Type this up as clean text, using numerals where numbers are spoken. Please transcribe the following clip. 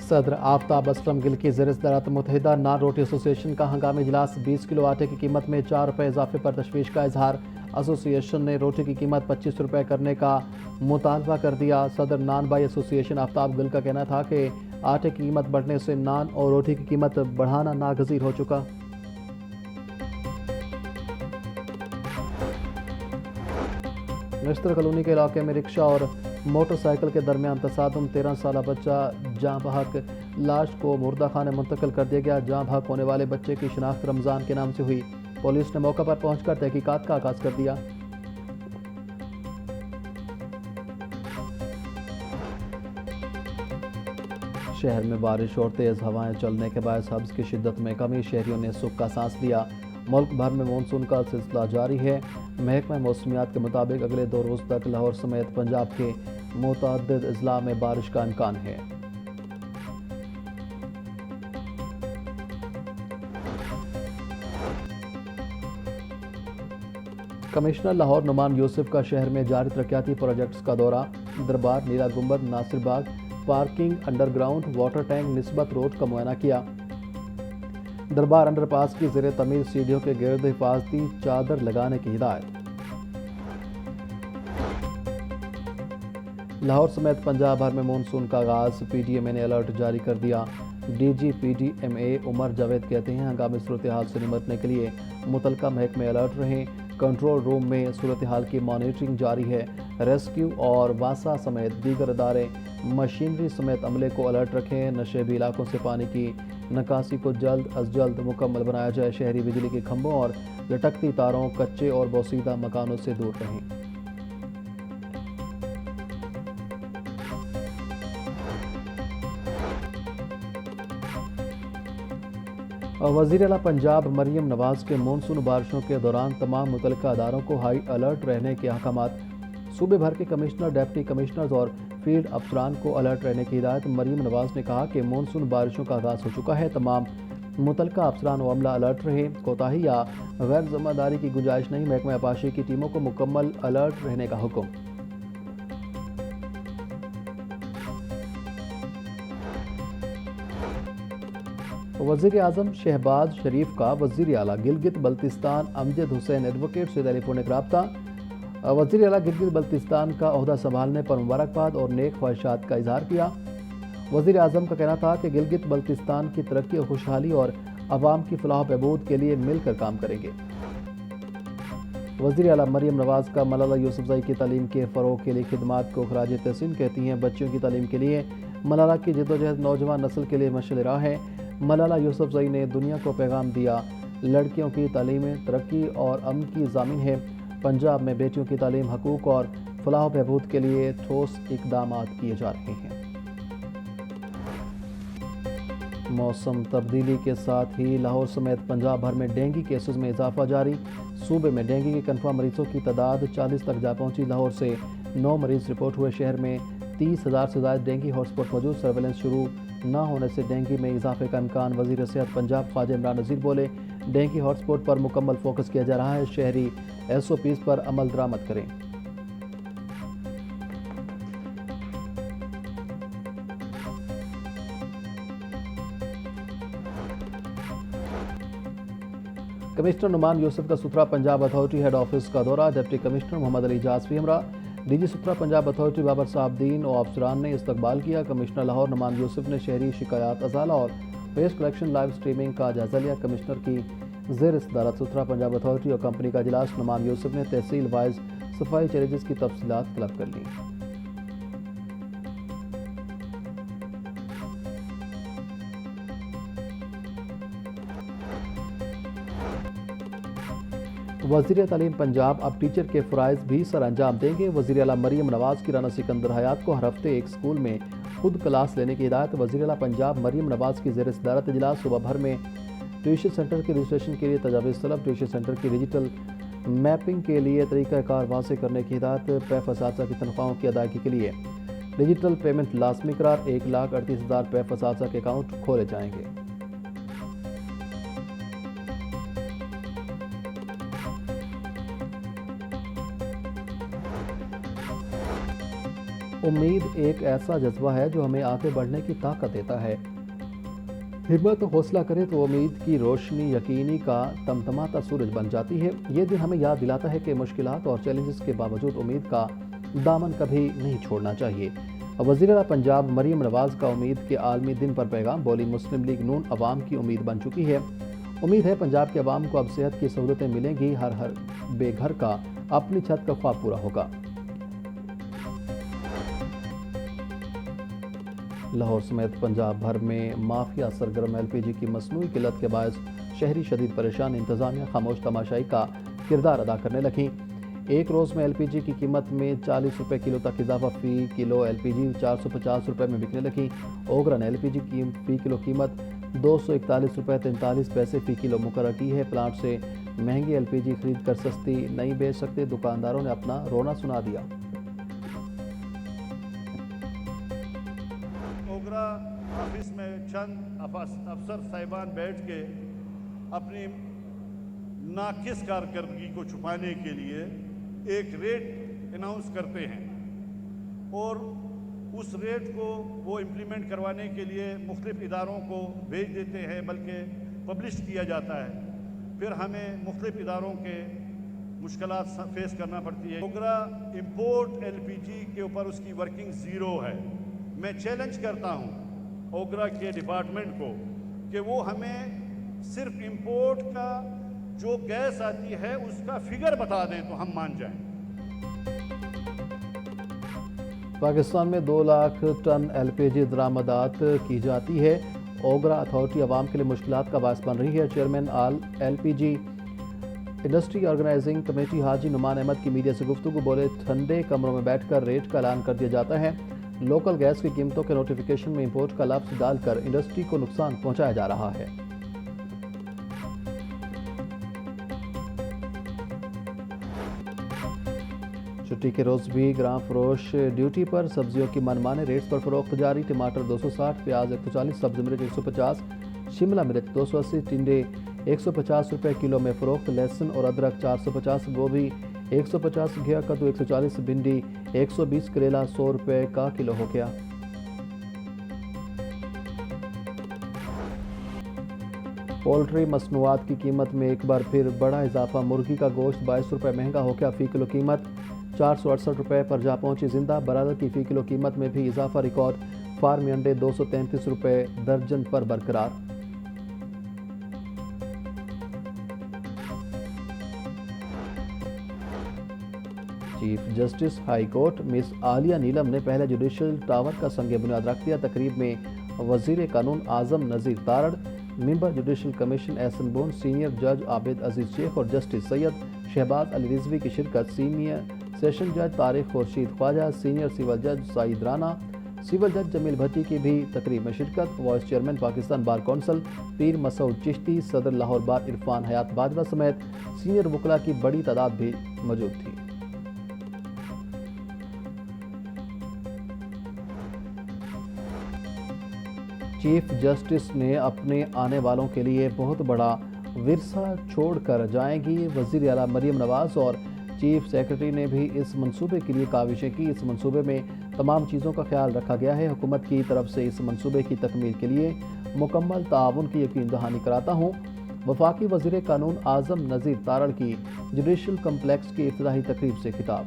صدر آفتاب اسلم گل کی زیر صدارت متحدہ نان روٹی ایسوسی ایشن کا ہنگامی اجلاس 20 کلو آٹے کی قیمت میں 4 روپے اضافے پر تشویش کا اظہار ایسوسی ایشن نے روٹی کی قیمت 25 روپے کرنے کا مطالبہ کر دیا صدر نان بائی ایسوسی ایشن آفتاب گل کا کہنا تھا کہ آٹے کی قیمت بڑھنے سے نان اور روٹی کی قیمت بڑھانا ناگزیر ہو چکا نشتر کالونی کے علاقے میں رکشہ اور موٹر سائیکل کے درمیان تصادم 13 سالہ بچہ جاں بحق لاش کو مردہ خانے منتقل کر دیا گیا جاں بحق ہونے والے بچے کی شناخت رمضان کے نام سے ہوئی پولیس نے موقع پر پہنچ کر تحقیقات کا آغاز کر دیا شہر میں بارش اور تیز ہوائیں چلنے کے باعث حبس کی شدت میں کمی شہریوں نے سکھ کا سانس لیا ملک بھر میں مونسون کا سلسلہ جاری ہے محکمہ موسمیات کے مطابق اگلے 2 روز تک لاہور سمیت پنجاب کے متعدد اضلاع میں بارش کا امکان ہے کمشنر لاہور نعمان یوسف کا شہر میں جاری ترقیاتی پروجیکٹس کا دورہ دربار نیلا گنبد ناصر باغ parking under ground water tank نسبت روڈ کا معائنہ کیا دربار انڈر پاس کی زیر تعمیر سیڑھیوں کے گرد حفاظتی چادر لگانے کی ہدایت لاہور سمیت پنجاب بھر میں مونسون کا آغاز پی ڈی ایم اے نے الرٹ جاری کر دیا D G P D M A Umar Javed کہتے ہیں ہنگامی صورتحال سے نمٹنے کے لیے متعلقہ محکمے الرٹ رہیں کنٹرول روم میں صورتحال کی مانیٹرنگ جاری ہے ریسکیو اور واسا سمیت دیگر ادارے مشینری سمیت عملے کو الرٹ رکھیں نشیبی علاقوں سے پانی کی نکاسی کو جلد از جلد مکمل بنایا جائے شہری بجلی کے کھمبوں اور لٹکتی تاروں کچے اور بوسیدہ مکانوں سے دور رہیں وزیر اعلیٰ پنجاب مریم نواز کے مونسون بارشوں کے دوران تمام متعلقہ اداروں کو ہائی الرٹ رہنے کے احکامات صوبے بھر کے کمشنر ڈپٹی کمشنرز اور فیلڈ افسران کو الرٹ رہنے کی ہدایت مریم نواز نے کہا کہ مونسون بارشوں کا آغاز ہو چکا ہے تمام متعلقہ افسران و عملہ الرٹ رہے کوتاہی یا غیر ذمہ داری کی گنجائش نہیں محکمہ آبپاشی کی ٹیموں کو مکمل الرٹ رہنے کا حکم وزیر اعظم شہباز شریف کا وزیر اعلیٰ گلگت بلتستان امجد حسین ایڈوکیٹ سے ٹیلی فونک رابطہ وزیر اعلیٰ گلگت بلتستان کا عہدہ سنبھالنے پر مبارکباد اور نیک خواہشات کا اظہار کیا وزیر اعظم کا کہنا تھا کہ گلگت بلتستان کی ترقی اور خوشحالی اور عوام کی فلاح و بہبود کے لیے مل کر کام کریں گے وزیر اعلیٰ مریم نواز کا ملالہ یوسفزئی کی تعلیم کے فروغ کے لیے خدمات کو خراج تحسین کہتی ہیں بچیوں کی تعلیم کے لیے ملالہ کی جدوجہد نوجوان نسل کے لیے مشعل راہ ہے ملالہ یوسفزئی نے دنیا کو پیغام دیا لڑکیوں کی تعلیم ترقی اور امن کی ضامن ہے پنجاب میں بیٹیوں کی تعلیم حقوق اور فلاح و بہبود کے لیے ٹھوس اقدامات کیے جا رہے ہیں موسم تبدیلی کے ساتھ ہی لاہور سمیت پنجاب بھر میں ڈینگی کیسز میں اضافہ جاری صوبے میں ڈینگی کے کنفرم مریضوں کی تعداد 40 تک جا پہنچی لاہور سے 9 مریض رپورٹ ہوئے شہر میں 30,000 سے زائد ڈینگی ہاٹ اسپاٹ موجود سرویلنس شروع نہ ہونے سے ڈینگی میں اضافے کا امکان وزیر صحت پنجاب خواجہ عمران نذیر بولے ڈینگی ہاٹ اسپاٹ پر مکمل فوکس کیا جا رہا ہے شہری ایس او پیز پر عمل درآمد کریں کمشنر نعمان یوسف کا ستھرا پنجاب اتھارٹی ہیڈ آفس کا دورہ ڈپٹی کمشنر محمد علی جاسفی ہمراہ ڈی جی ستھرا پنجاب اتھارٹی بابر صاحب دین و افسران نے استقبال کیا کمشنر لاہور نعمان یوسف نے شہری شکایات ازالہ اور ویسٹ کلیکشن لائیو سٹریمنگ کا جائزہ لیا کمشنر کی زیر صدارت ستھرا پنجاب اتھارٹی اور کمپنی کا اجلاس نعمان یوسف نے تحصیل وائز صفائی چیلنجز کی تفصیلات طلب کر لیں وزیر تعلیم پنجاب اب ٹیچر کے فرائض بھی سر انجام دیں گے وزیر اعلیٰ مریم نواز کی رانا سکندر حیات کو ہر ہفتے ایک سکول میں خود کلاس لینے کی ہدایت وزیر اعلیٰ پنجاب مریم نواز کی زیر صدارت اجلاس صوبہ بھر میں ٹیوشن سینٹر کے رجسٹریشن کے لیے تجاویز طلب ٹیوشن سینٹر کی ڈیجیٹل میپنگ کے لیے طریقہ کار واضح کرنے کی ہدایت پیف اساتذہ کی تنخواہوں کی ادائیگی کے لیے ڈیجیٹل پیمنٹ لازمی قرار 1,38,000 پیف اساتذہ کے اکاؤنٹ کھولے جائیں گے امید ایک ایسا جذبہ ہے جو ہمیں آگے بڑھنے کی طاقت دیتا ہے۔ ہمت و حوصلہ کرے تو امید کی روشنی یقینی کا تمتماتا سورج بن جاتی ہے۔ یہ دن ہمیں یاد دلاتا ہے کہ مشکلات اور چیلنجز کے باوجود امید کا دامن کبھی نہیں چھوڑنا چاہیے۔ وزیر اعلیٰ پنجاب مریم نواز کا امید کے عالمی دن پر پیغام، بولی مسلم لیگ نون عوام کی امید بن چکی ہے۔ امید ہے پنجاب کے عوام کو اب صحت کی سہولتیں ملیں گی، ہر بے گھر کا اپنی چھت کا خواب پورا ہوگا۔ لاہور سمیت پنجاب بھر میں مافیا سرگرم ایل پی جی کی مصنوعی قلت کے باعث شہری شدید پریشان، انتظامیہ خاموش تماشائی کا کردار ادا کرنے لگیں۔ ایک روز میں ایل پی جی کی قیمت میں 40 روپے کلو تک اضافہ، فی کلو ایل پی جی 450 روپے میں بکنے لگیں۔ اوگرا نے ایل پی جی کی فی کلو قیمت 241 روپے 43 پیسے فی کلو مقرر کی ہے۔ پلانٹ سے مہنگی ایل پی جی خرید کر سستی نہیں بیچ سکتے، دکانداروں نے اپنا رونا سنا دیا۔ اوگرا آفس میں چند افسر صاحبان بیٹھ کے اپنی ناقص کارکردگی کو چھپانے کے لیے ایک ریٹ اناؤنس کرتے ہیں اور اس ریٹ کو وہ امپلیمنٹ کروانے کے لیے مختلف اداروں کو بھیج دیتے ہیں، بلکہ پبلش کیا جاتا ہے۔ پھر ہمیں مختلف اداروں کے مشکلات فیس کرنا پڑتی ہے۔ اوگرا امپورٹ ایل پی جی کے اوپر اس کی ورکنگ زیرو ہے۔ میں چیلنج کرتا ہوں اوگرا کے ڈپارٹمنٹ کو کہ وہ ہمیں صرف امپورٹ کا جو گیس آتی ہے اس کا فگر بتا دیں تو ہم مان جائیں۔ پاکستان میں 2 لاکھ ٹن ایل پی جی درآمدات کی جاتی ہے۔ اوگرا اتھارٹی عوام کے لیے مشکلات کا باعث بن رہی ہے۔ چیئرمین آل ایل پی جی انڈسٹری آرگنائزنگ کمیٹی حاجی نعمان احمد کی میڈیا سے گفتگو، بولے ٹھنڈے کمروں میں بیٹھ کر ریٹ کا اعلان کر دیا جاتا ہے۔ لوکل گیس کی قیمتوں کے نوٹیفیکیشن میں امپورٹ کا لفظ ڈال کر انڈسٹری کو نقصان پہنچایا جا رہا ہے۔ چھٹی کے روز بھی گراں فروش ڈیوٹی پر، سبزیوں کی منمانے ریٹس پر فروخت جاری۔ ٹماٹر 260، پیاز 140، سبز مرچ 150، شملہ مرچ 280، ٹنڈے 150 روپے کلو میں فروخت۔ لہسن اور ادرک 450، گوبھی 150، گھیا کدو 140، بھنڈی 120، کریلا 100 روپے کا کلو ہو گیا۔ پولٹری مصنوعات کی قیمت میں ایک بار پھر بڑا اضافہ، مرغی کا گوشت 22 روپے مہنگا ہو گیا، فی کلو قیمت 468 روپے پر جا پہنچی۔ زندہ برادر کی فی کلو قیمت میں بھی اضافہ، ریکارڈ فارمی انڈے 233 روپے درجن پر برقرار۔ چیف جسٹس ہائی کورٹ مس عالیہ نیلم نے پہلے جوڈیشل ٹاور کا سنگ بنیاد رکھ دیا۔ تقریب میں وزیر قانون اعظم نذیر تارڑ، ممبر جوڈیشل کمیشن احسن بون، سینئر جج عابد عزیز شیخ اور جسٹس سید شہباز علی رضوی کی شرکت۔ سینئر سیشن جج طارق خورشید خواجہ، سینئر سول جج سعید رانا، سول جج جمیل بھٹی کی بھی تقریب میں شرکت۔ Vice chairman Pakistan bar council Pir Masood Chishti, صدر لاہور بار عرفان حیات باجوہ سمیت سینئر وکلاء کی بڑی تعداد بھی موجود تھی۔ چیف جسٹس نے اپنے آنے والوں کے لیے بہت بڑا ورثہ چھوڑ کر جائیں گی۔ وزیر اعلیٰ مریم نواز اور چیف سیکرٹری نے بھی اس منصوبے کے لیے کاوشیں کی۔ اس منصوبے میں تمام چیزوں کا خیال رکھا گیا ہے۔ حکومت کی طرف سے اس منصوبے کی تکمیل کے لیے مکمل تعاون کی یقین دہانی کراتا ہوں۔ وفاقی وزیر قانون اعظم نذیر تارڑ کی جوڈیشل کمپلیکس کی افتتاحی تقریب سے خطاب۔